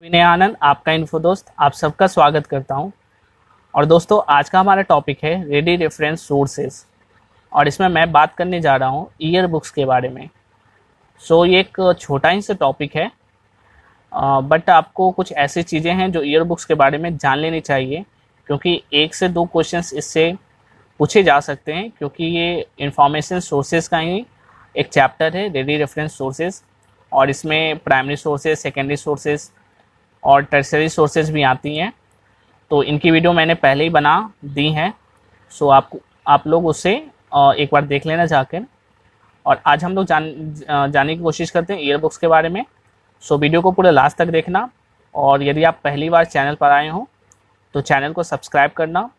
विनय आनंद, आपका इन्फो दोस्त, आप सबका स्वागत करता हूं। और दोस्तों, आज का हमारा टॉपिक है रेडी रेफरेंस सोर्सेज और इसमें मैं बात करने जा रहा हूं ईयर बुक्स के बारे में। ये एक छोटा ही सा टॉपिक है, बट आपको कुछ ऐसी चीज़ें हैं जो ईयर बुक्स के बारे में जान लेनी चाहिए, क्योंकि 1 से 2 क्वेश्चंस इससे पूछे जा सकते हैं, क्योंकि ये इंफॉर्मेशन सोर्सेज का ही एक चैप्टर है, रेडी रेफरेंस सोर्सेज। और इसमें प्राइमरी सोर्सेज, सेकेंडरी सोर्सेज और टर्सरी सोर्सेज भी आती हैं। तो इनकी वीडियो मैंने पहले ही बना दी हैं, आप लोग उसे एक बार देख लेना जाकर। और आज हम लोग जानने की कोशिश करते हैं ईयर बुक्स के बारे में। वीडियो को पूरे लास्ट तक देखना, और यदि आप पहली बार चैनल पर आए हो तो चैनल को सब्सक्राइब करना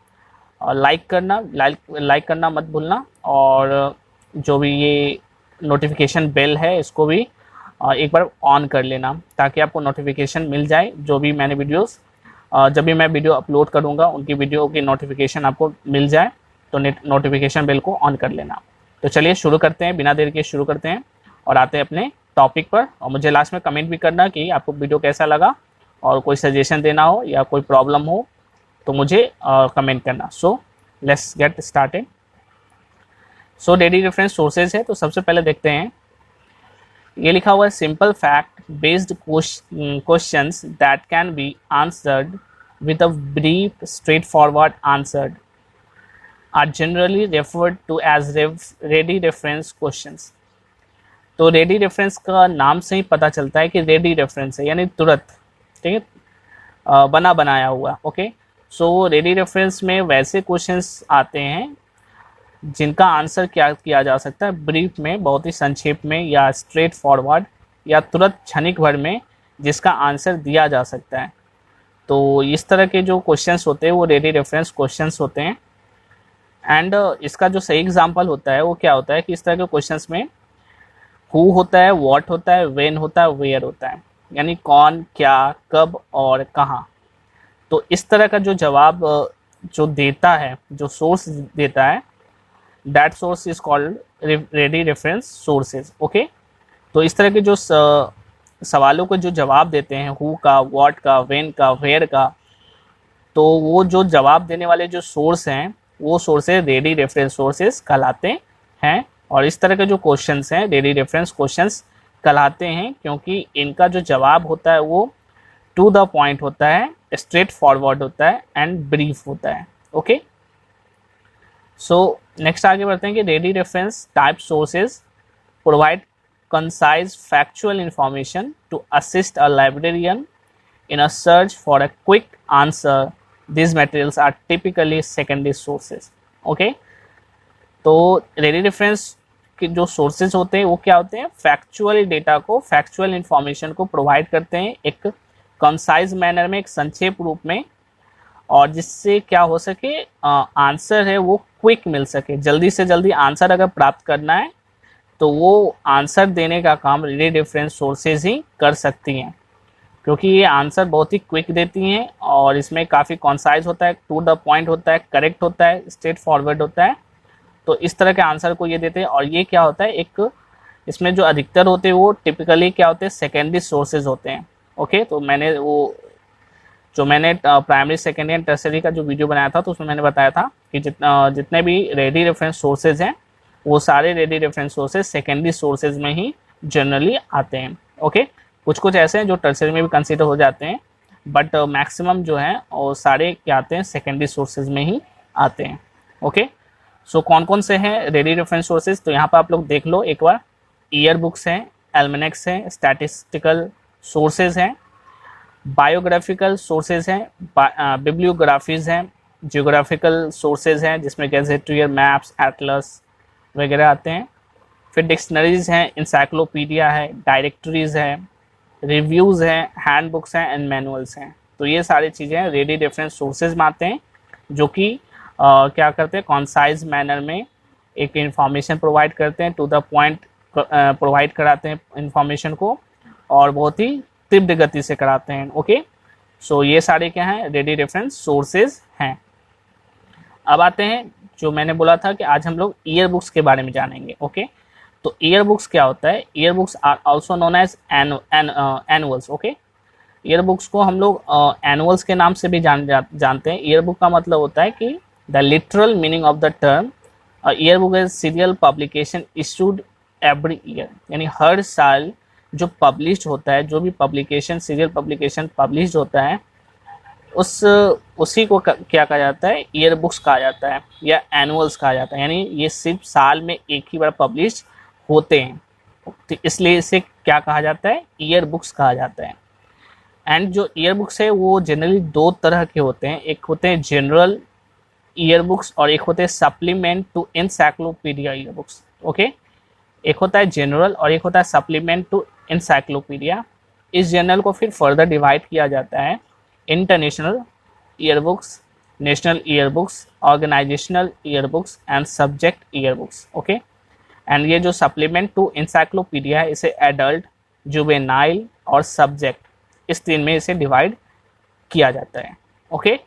और लाइक करना मत भूलना। और जो भी ये नोटिफिकेशन बेल है इसको भी एक बार ऑन कर लेना, ताकि आपको नोटिफिकेशन मिल जाए जब भी मैं वीडियो अपलोड करूंगा उनकी वीडियो की नोटिफिकेशन आपको मिल जाए। तो नोटिफिकेशन बेल को ऑन कर लेना। तो चलिए शुरू करते हैं, बिना देर के शुरू करते हैं और आते हैं अपने टॉपिक पर। और मुझे लास्ट में कमेंट भी करना कि आपको वीडियो कैसा लगा, और कोई सजेशन देना हो या कोई प्रॉब्लम हो तो मुझे कमेंट करना। Let's get started. Ready reference sources है, तो सबसे पहले देखते हैं। ये लिखा हुआ है, simple fact based questions that can be answered with a brief straight forward answered are generally referred to as ready reference questions. तो रेडी रेफरेंस का नाम से ही पता चलता है कि रेडी रेफरेंस है, यानी तुरंत, ठीक है, बना बनाया हुआ। ओके, रेडी रेफरेंस में वैसे क्वेश्चंस आते हैं जिनका आंसर क्या किया जा सकता है, ब्रीफ में, बहुत ही संक्षेप में, या स्ट्रेट फॉरवर्ड, या तुरंत क्षणिक भर में जिसका आंसर दिया जा सकता है। तो इस तरह के जो क्वेश्चंस होते हैं वो रेडी रेफरेंस क्वेश्चंस होते हैं। एंड इसका जो सही एग्जांपल होता है वो क्या होता है कि इस तरह के क्वेश्चंस में हु होता है, व्हाट होता है, व्हेन होता है, वेयर होता है, यानी कौन, क्या, कब और कहाँ। तो इस तरह का जो जवाब जो देता है, जो सोर्स देता है, that source is called ready reference sources। Okay, तो इस तरह के जो सवालों को जो जवाब देते हैं, हु का, व्हाट का, व्हेन का, वेयर का, तो वो जो जवाब देने वाले जो सोर्स हैं वो सोर्सेज रेडी रेफरेंस सोर्सेज कहलाते हैं। और इस तरह के जो क्वेश्चंस हैं रेडी रेफरेंस क्वेश्चंस कहलाते हैं, क्योंकि इनका जो जवाब होता है वो टू द पॉइंट होता है, स्ट्रेट फॉरवर्ड होता है एंड ब्रीफ होता है। ओके, नेक्स्ट आगे बढ़ते हैं कि ready reference type sources provide concise factual information to assist a librarian in a search for a quick answer. This materials are typically secondary sources. Okay, तो ready reference के जो sources होते हैं वो क्या होते हैं, फैक्चुअल डेटा को, फैक्चुअल इंफॉर्मेशन को प्रोवाइड करते हैं एक कंसाइज मैनर में, एक संक्षेप रूप में, और जिससे क्या हो सके, आंसर है वो क्विक मिल सके, जल्दी से जल्दी आंसर अगर प्राप्त करना है तो वो आंसर देने का काम रेडी रेफरेंस सोर्सेज ही कर सकती हैं, क्योंकि ये आंसर बहुत ही क्विक देती हैं और इसमें काफ़ी कॉन्साइज होता है, टू द पॉइंट होता है, करेक्ट होता है, स्ट्रेट फॉरवर्ड होता है। तो इस तरह के आंसर को ये देते हैं। और ये क्या होता है, एक इसमें जो अधिकतर होते हैं वो टिपिकली क्या होते हैं, सेकेंडरी सोर्सेज होते हैं। ओके, तो मैंने प्राइमरी, सेकेंडरी एंड टर्सरी का जो वीडियो बनाया था तो उसमें मैंने बताया था कि जितने भी रेडी रेफरेंस सोर्सेज हैं वो सारे ready reference sources secondary sources में ही जनरली आते हैं। ओके, कुछ ऐसे हैं जो टर्सरी में भी कंसीडर हो जाते हैं, बट मैक्सिमम जो है वो सारे क्या आते हैं, सेकेंडरी सोर्सेज में ही आते हैं। ओके, कौन कौन से हैं रेडी रेफरेंस सोर्सेज, तो यहाँ पर आप लोग देख लो एक बार। ईयर बुक्स हैं, एल्मेनेक्स हैं, स्टैटिस्टिकल सोर्सेज हैं, बायोग्राफिकल सोर्सेज हैं, बिब्लियोग्राफीज हैं, जियोग्राफिकल सोर्सेज हैं जिसमें गैजेटियर, मैप्स, एटलस वगैरह आते हैं। फिर डिक्शनरीज हैं, इंसाइक्लोपीडिया है, डायरेक्टरीज है, रिव्यूज़ हैं, हैंड बुक्स हैं एंड मैनुअल्स हैं। तो ये सारी चीज़ें रेडी रेफरेंस सोर्सेज में आते हैं, जो कि क्या करते हैं, कॉन्साइज मैनर में एक इंफॉर्मेशन प्रोवाइड करते हैं, टू द पॉइंट प्रोवाइड कराते हैं इंफॉर्मेशन को, और बहुत ही तीव्र गति से कराते हैं। ओके, ये सारे क्या हैं, रेडी रेफरेंस सोर्सेज हैं। अब आते हैं, जो मैंने बोला था कि आज हम लोग ईयर बुक्स के बारे में जानेंगे। ओके, तो ईयर बुक्स क्या होता है, year books are also known as annuals. Okay, year books को हम लोग एनुअल्स के नाम से भी जानते हैं। ईयर बुक का मतलब होता है कि the literal meaning of the term year book is serial publication issued every year, यानी हर साल जो पब्लिश होता है, जो भी पब्लिकेशन सीरियल पब्लिकेशन पब्लिश होता है उसी को क्या कहा जाता है, ईयर बुक्स कहा जाता है या एनुअल्स कहा जाता है। यानी ये सिर्फ साल में एक ही बार पब्लिश होते हैं, तो इसलिए इसे क्या कहा जाता है, ईयर बुक्स कहा जाता है। एंड जो ईयर बुक्स है वो जनरली दो तरह के होते हैं, एक होते हैं जनरल ईयर बुक्स और एक होते हैं supplement to encyclopedia year books. Okay, एक होता है जनरल और एक होता है सप्लीमेंट टू एनसाइक्लोपीडिया। इस जर्नल को फिर फर्दर डिवाइड किया जाता है international year books, national year books, organisational year books and subject year books. Okay, and ये जो सप्लीमेंट टू एनसाइक्लोपीडिया है इसे एडल्ट, जुवेनाइल और सब्जेक्ट, इस तीन में इसे डिवाइड किया जाता है। ओके,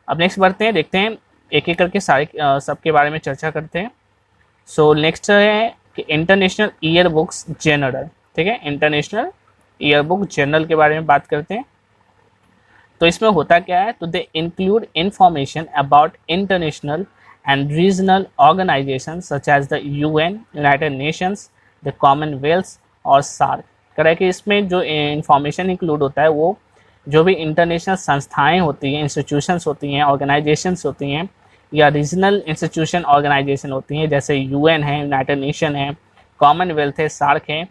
अब नेक्स्ट बढ़ते हैं, देखते हैं एक एक करके सारे सबके बारे में चर्चा करते हैं। सो नेक्स्ट है कि इंटरनेशनल ईयर बुक्स जनरल। ठीक है, इंटरनेशनल ईयर बुक जनरल के बारे में बात करते हैं। तो इसमें होता क्या है, तो they include information about international and regional organisation such as the UN, United Nations, the Commonwealth और सार्क। करें कि इसमें जो इंफॉर्मेशन इंक्लूड होता है वो जो भी इंटरनेशनल संस्थाएं होती हैं, इंस्टीट्यूशंस होती हैं, ऑर्गेनाइजेशंस होती हैं या रीजनल इंस्टीट्यूशन ऑर्गेनाइजेशन होती हैं, जैसे यूएन है, यूनाइटेड नेशन है, कॉमनवेल्थ है, सार्क है,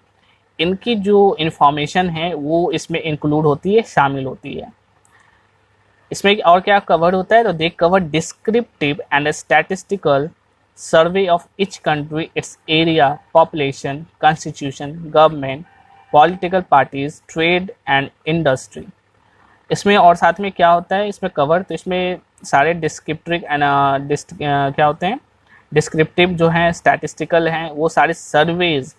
इनकी जो इंफॉर्मेशन है वो इसमें इंक्लूड होती है, शामिल होती है। इसमें और क्या कवर होता है, तो they cover descriptive and statistical survey of each country, its area, population, constitution, government, political parties, trade and industry. इसमें और साथ में क्या होता है इसमें कवर, तो इसमें सारे डिस्क्रिप्टिव एंड क्या होते हैं, डिस्क्रिप्टिव जो हैं, स्टैटिस्टिकल हैं, वो सारे सर्वेज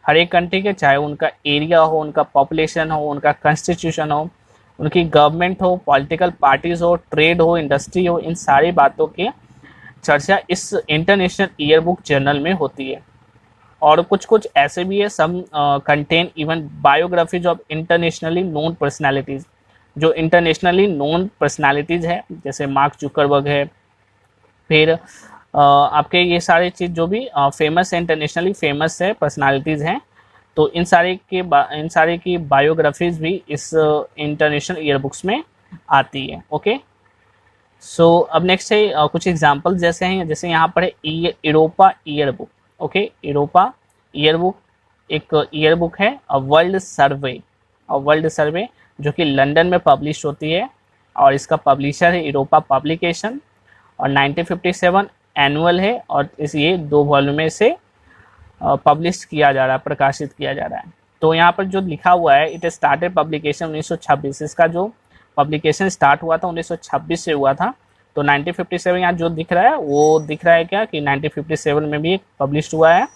हर एक कंट्री के, चाहे उनका एरिया हो, उनका पॉपुलेशन हो, उनका कॉन्स्टिट्यूशन हो, उनकी गवर्नमेंट हो, पॉलिटिकल पार्टीज हो, ट्रेड हो, इंडस्ट्री हो, इन सारी बातों की चर्चा इस इंटरनेशनल ईयर बुक जर्नल में होती है। और कुछ कुछ ऐसे भी है, some content even biographies of internationally known personalities, जो इंटरनेशनली नोन पर्सनैलिटीज़ है, जैसे मार्क जुकरबर्ग है, फिर आपके ये सारे चीज़ जो भी फेमस है, इंटरनेशनली फेमस है, पर्सनालिटीज़ हैं, तो इन सारे की बायोग्राफीज भी इस इंटरनेशनल ईयर बुक्स में आती है। ओके, सो अब नेक्स्ट है कुछ एग्जांपल जैसे हैं, जैसे यहाँ पर है Europa year book. Okay, Europa year book एक ईयर बुक है, वर्ल्ड सर्वे जो कि लंदन में पब्लिश होती है और इसका पब्लिशर है यूरोपा पब्लिकेशन और 1957 एनुअल है और ये 2 वॉल्यूम में से पब्लिश किया जा रहा है, प्रकाशित किया जा रहा है। तो यहाँ पर जो लिखा हुआ है, इट स्टार्टेड पब्लिकेशन 1926, इसका जो पब्लिकेशन स्टार्ट हुआ था 1926 से हुआ था। तो 1957 यहाँ जो दिख रहा है वो दिख रहा है क्या कि 1957 में भी एक पब्लिश हुआ है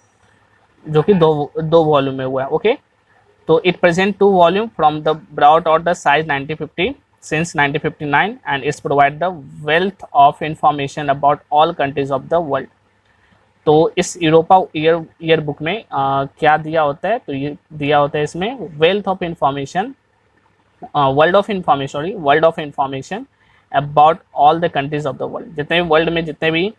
जो कि दो वॉल्यूम में हुआ है। ओके, तो it present 2 volume from the broad order size 1950 since 1959 and is provide the wealth of information about all countries of the world। तो इस यूरोपा ईयर बुक में क्या दिया होता है, तो ये दिया होता है इसमें wealth of information, world of information about all the countries of the world. जितने भी वर्ल्ड में जितने भी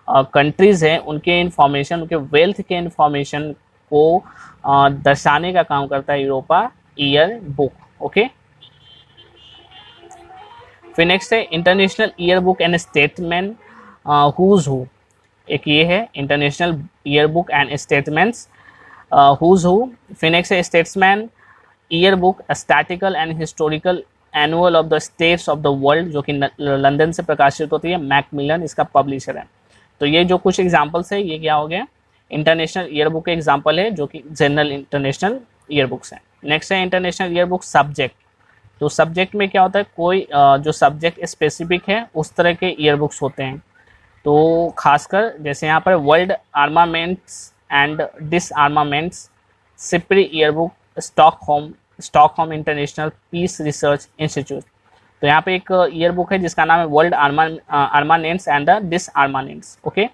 कंट्रीज हैं उनके इंफॉर्मेशन, उनके वेल्थ के इंफॉर्मेशन को दर्शाने का काम करता है यूरोपा ईयर बुक। ओके, फिर नेक्स्ट है international year book and statement who's who. एक ये है international year book and statements who's who. फिर नेक्स्ट है statesman year book, statistical and historical annual of the states of the world, जो कि London से प्रकाशित होती है, मैकमिलन इसका पब्लिशर है। तो ये जो कुछ एग्जाम्पल्स है ये क्या हो गया, इंटरनेशनल ईयर बुक के एग्जाम्पल है जो कि जनरल इंटरनेशनल ईयर बुक्स हैं। नेक्स्ट है इंटरनेशनल ईयर बुक सब्जेक्ट। तो सब्जेक्ट में क्या होता है, कोई जो सब्जेक्ट स्पेसिफिक है उस तरह के ईयर बुक्स होते हैं। तो खासकर जैसे यहाँ पर world armaments and disarmaments, SIPRI year book, Stockholm International Peace Research Institute. तो यहाँ पे एक ईयर बुक है जिसका नाम है world armaments and the disarmaments. Okay,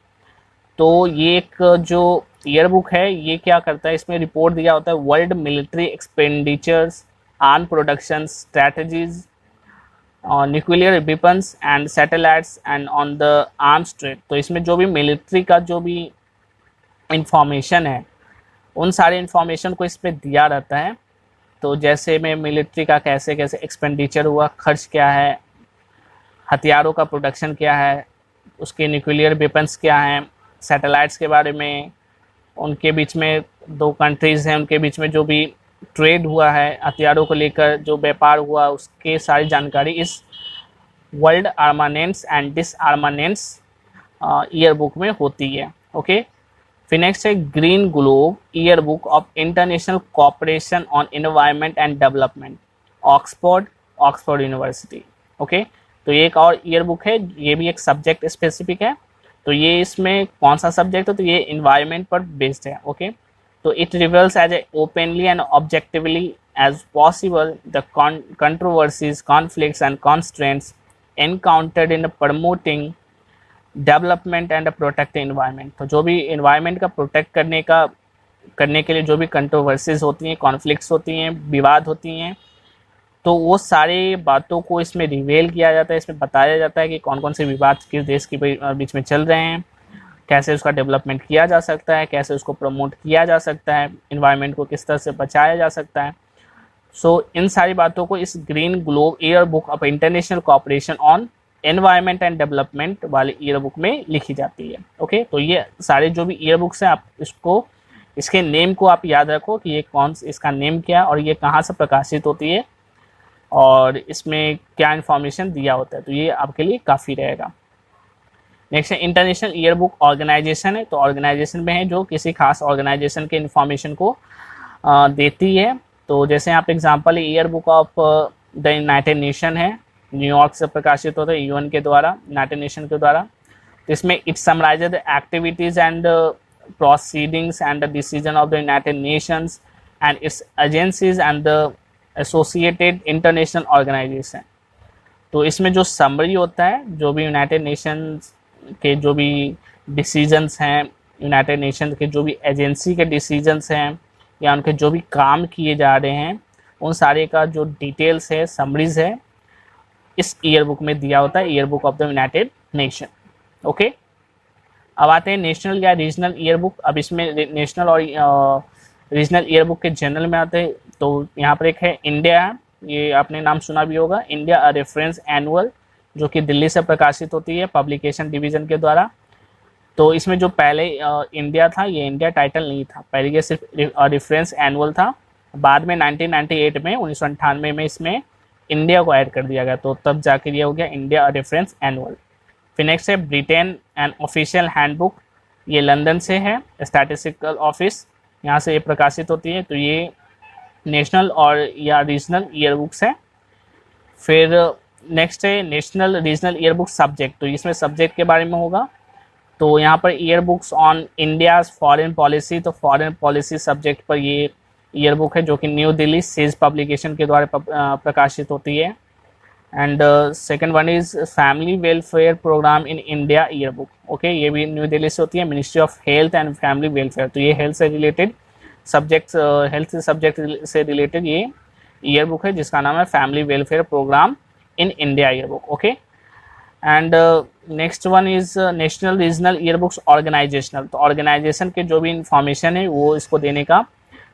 तो ये एक जो ईयर बुक है ये क्या करता है, इसमें रिपोर्ट दिया होता है world military expenditures, arm production strategies, nuclear weapons and satellites and on the arms trade. तो इसमें जो भी मिलिट्री का जो भी इंफॉर्मेशन है उन सारे इंफॉर्मेशन को इसमें दिया रहता है। तो जैसे में मिलिट्री का कैसे कैसे एक्सपेंडिचर हुआ, खर्च क्या है, हथियारों का प्रोडक्शन क्या है, उसके न्यूक्लियर वेपन्स क्या हैं, सैटेलाइट्स के बारे में, उनके बीच में दो कंट्रीज़ हैं उनके बीच में जो भी ट्रेड हुआ है हथियारों को लेकर, जो व्यापार हुआ, उसके सारी जानकारी इस world armaments and disarmaments year book में होती है। ओके, फिर नेक्स्ट है green globe year book of international cooperation on environment and development, Oxford University. Okay, तो ये एक और ईयर बुक है, ये भी एक सब्जेक्ट स्पेसिफिक है। तो ये इसमें कौन सा सब्जेक्ट है, तो ये इन्वायरमेंट पर बेस्ड है। ओके, तो it reveals as a openly and objectively as possible the controversies, conflicts and constraints encountered in promoting development and protect environment. तो जो भी एनवायरनमेंट का प्रोटेक्ट करने के लिए जो भी कंट्रोवर्सीज होती हैं, कॉन्फ्लिक्ट्स होती हैं, विवाद होती हैं, तो वो सारी बातों को इसमें रिवेल किया जाता है, इसमें बताया जाता है कि कौन कौन से विवाद किस देश के बीच में चल रहे हैं, कैसे उसका डेवलपमेंट किया जा सकता है, कैसे उसको प्रमोट किया जा सकता है, एनवायरनमेंट को किस तरह से बचाया जा सकता है। सो इन सारी बातों को इस green globe year book of international cooperation on environment and development वाले ईयर बुक में लिखी जाती है। ओके, तो ये सारे जो भी ईयर बुक्स हैं आप इसके नेम को आप याद रखो कि ये इसका नेम क्या है और ये कहाँ से प्रकाशित होती है और इसमें क्या इन्फॉर्मेशन दिया होता है, तो ये आपके लिए काफ़ी रहेगा। नेक्स्ट है इंटरनेशनल ईयर बुक ऑर्गेनाइजेशन है, तो ऑर्गेनाइजेशन में है जो किसी खास ऑर्गेनाइजेशन के इन्फॉर्मेशन को देती है। तो जैसे यहाँ पे एग्जांपल है year book of the United nation है, न्यूयॉर्क से प्रकाशित होता है यूएन के द्वारा, यूनाइटेड नेशन के द्वारा। तो इसमें it summarises the activities and proceedings and the decision of the United Nations and its agencies and the associated international organisation. तो इसमें जो समरी होता है, जो भी यूनाइटेड नेशंस के जो भी डिसीजंस हैं, यूनाइटेड नेशन के जो भी एजेंसी के डिसीजंस हैं या उनके जो भी काम किए जा रहे हैं, उन सारे का जो डिटेल्स है, समरीज है, इस ईयर बुक में दिया होता है, year book of the United nation. Okay, अब आते हैं नेशनल या रीजनल ईयर बुक। अब इसमें नेशनल और रीजनल ईयर बुक के जनरल में आते हैं। तो यहाँ पर एक है इंडिया है, ये आपने नाम सुना भी होगा, इंडिया अ रेफरेंस एनुअल, जो कि दिल्ली से प्रकाशित होती है पब्लिकेशन डिवीज़न के द्वारा। तो इसमें जो पहले इंडिया था, ये इंडिया टाइटल नहीं था, पहले ये सिर्फ रेफरेंस एनुअल था। बाद में 1998 में 1998 में इसमें इंडिया को ऐड कर दिया गया, तो तब जाकर ये हो गया इंडिया रेफरेंस एनुअल। फिर नेक्स्ट है ब्रिटेन एंड ऑफिशियल हैंडबुक, ये लंदन से है, स्टैटिस्टिकल ऑफिस, यहाँ से ये प्रकाशित होती है। तो ये नेशनल और या रीजनल ईयर बुक्स है। फिर नेक्स्ट है national regional year book subject, तो इसमें सब्जेक्ट के बारे में होगा। तो यहाँ per year books on India's foreign policy, तो फॉरेन पॉलिसी सब्जेक्ट पर ये ईयर बुक है जो कि न्यू दिल्ली सेज पब्लिकेशन के द्वारा प्रकाशित होती है। And second one is family welfare programme in India year book. Okay, ये भी न्यू दिल्ली से होती है, ministry of health and family welfare. तो ये हेल्थ से रिलेटेड सब्जेक्ट से रिलेटेड ये ईयर बुक है जिसका नाम है family welfare programme in India year book. Okay, and next one is national regional year books organisational, तो ऑर्गेनाइजेशन के जो भी इंफॉर्मेशन है वो इसको देने का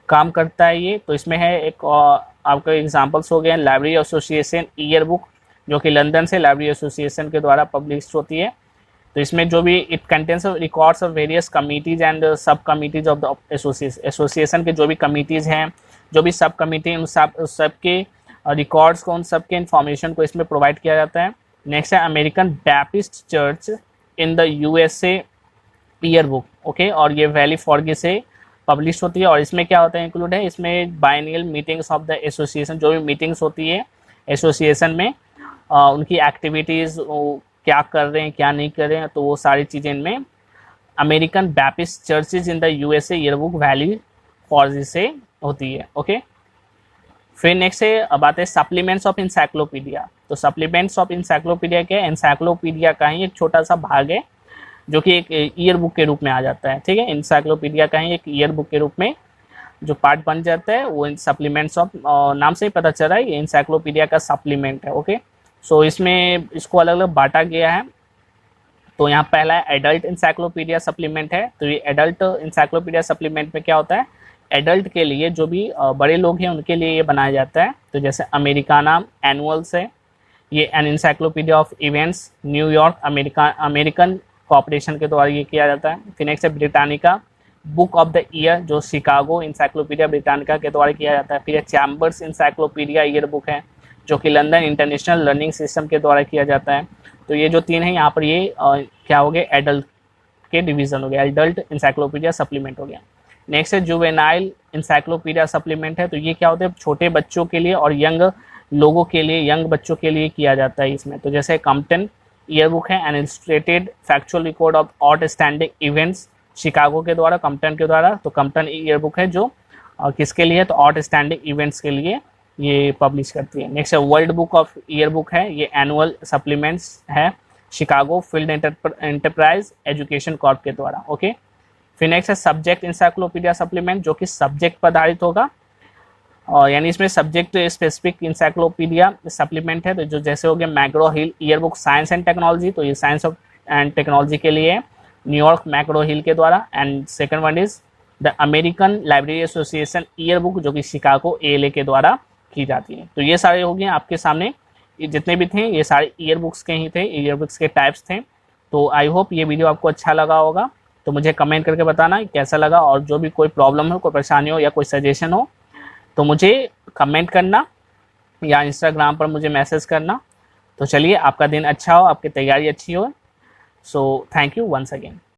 काम करता है ये। तो इसमें है एक आपका एग्जांपल्स हो गए लाइब्रेरी एसोसिएशन ईयर बुक, जो कि लंदन से लाइब्रेरी एसोसिएशन के द्वारा पब्लिश होती है। तो इसमें जो भी it contains records of various committees and सब कमिटीज ऑफ द एसोसिएशन के जो भी कमिटीज़ हैं, जो भी सब कमिटी, उन सब के रिकॉर्ड्स को, उन सब के इंफॉर्मेशन को इसमें प्रोवाइड किया जाता है। नेक्स्ट है American Baptist church in the USA year book. Okay, और ये वैली फॉर्गी से पब्लिश होती है। और इसमें क्या होता है इंक्लूड है, इसमें biennial meetings of the association, जो भी मीटिंग्स होती है एसोसिएशन में, उनकी एक्टिविटीज़ क्या कर रहे हैं, क्या नहीं कर रहे हैं, तो वो सारी चीज़ें इनमें American Baptist churches in the USA year book Valley Forge से होती है। ओके, फिर नेक्स्ट है अब आते हैं सप्लीमेंट्स ऑफ इंसाइक्लोपीडिया। तो सप्लीमेंट्स ऑफ इंसाइक्लोपीडिया क्या है, इंसाइक्लोपीडिया का ही एक छोटा सा भाग है जो कि एक ईयर बुक के रूप में आ जाता है। ठीक है, इंसाइक्लोपीडिया का ही एक ईयर बुक के रूप में जो पार्ट बन जाता है वो इन सप्लीमेंट्स ऑफ, नाम से ही पता चल रहा है ये इंसाइक्लोपीडिया का सप्लीमेंट है। ओके, सो इसमें इसको अलग अलग बांटा गया है। तो यहाँ पहला है एडल्ट इंसाइक्लोपीडिया सप्लीमेंट है। तो ये एडल्ट इंसाइक्लोपीडिया सप्लीमेंट में क्या होता है, एडल्ट के लिए जो भी बड़े लोग हैं उनके लिए ये बनाया जाता है। तो जैसे अमेरिकाना एनुअल्स है, ये an encyclopedia of events New York American corporation के द्वारा ये किया जाता है। फिर नेक्स्ट है Britannica book of the year, जो शिकागो इंसाइक्लोपीडिया ब्रिटानिका के द्वारा किया जाता है। फिर चैम्बर्स इंसाइक्लोपीडिया ईयर बुक है, जो कि लंदन इंटरनेशनल लर्निंग सिस्टम के द्वारा किया जाता है। तो ये जो तीन है यहाँ पर ये क्या हो गए, एडल्ट के डिवीजन हो गया, एडल्ट इंसाइक्लोपीडिया सप्लीमेंट हो गया। नेक्स्ट है जुवेनाइल इंसाइक्लोपीडिया सप्लीमेंट है। तो ये क्या होता है, छोटे बच्चों के लिए और यंग लोगों के लिए, यंग बच्चों के लिए किया जाता है इसमें। तो जैसे कम्पटन ईयर बुक है, an illustrated factual record of outstanding events Chicago के द्वारा, कम्पटन के द्वारा। तो कम्पटन ईयर बुक है जो किसके लिए, तो आउटस्टैंडिंग इवेंट्स के लिए ये पब्लिश करती है। नेक्स्ट है world book of year book है, ये एनुअल सप्लीमेंट्स है Chicago field enterprise education Corp के द्वारा। ओके, फिर नेक्स्ट है सब्जेक्ट इंसाइक्लोपीडिया सप्लीमेंट, जो कि सब्जेक्ट पर आधारित होगा, और यानी इसमें सब्जेक्ट स्पेसिफिक इंसाइक्लोपीडिया सप्लीमेंट है। तो जो जैसे हो गया मैग्रो हिल year book science and technology, तो ये साइंस ऑफ एंड टेक्नोलॉजी के लिए न्यूयॉर्क मैग्रो हिल के द्वारा। And second one is the American library association year book, जो कि शिकागो ALA के द्वारा की जाती है। तो ये सारे हो गए आपके सामने, ये जितने भी थे ये सारे ईयर बुक्स के ही थे, ईयर बुक्स के टाइप्स थे। तो आई होप ये वीडियो आपको अच्छा लगा होगा। तो मुझे कमेंट करके बताना कैसा लगा, और जो भी कोई प्रॉब्लम हो, कोई परेशानी हो या कोई सजेशन हो तो मुझे कमेंट करना या इंस्टाग्राम पर मुझे मैसेज करना। तो चलिए, आपका दिन अच्छा हो, आपकी तैयारी अच्छी हो। So thank you once again.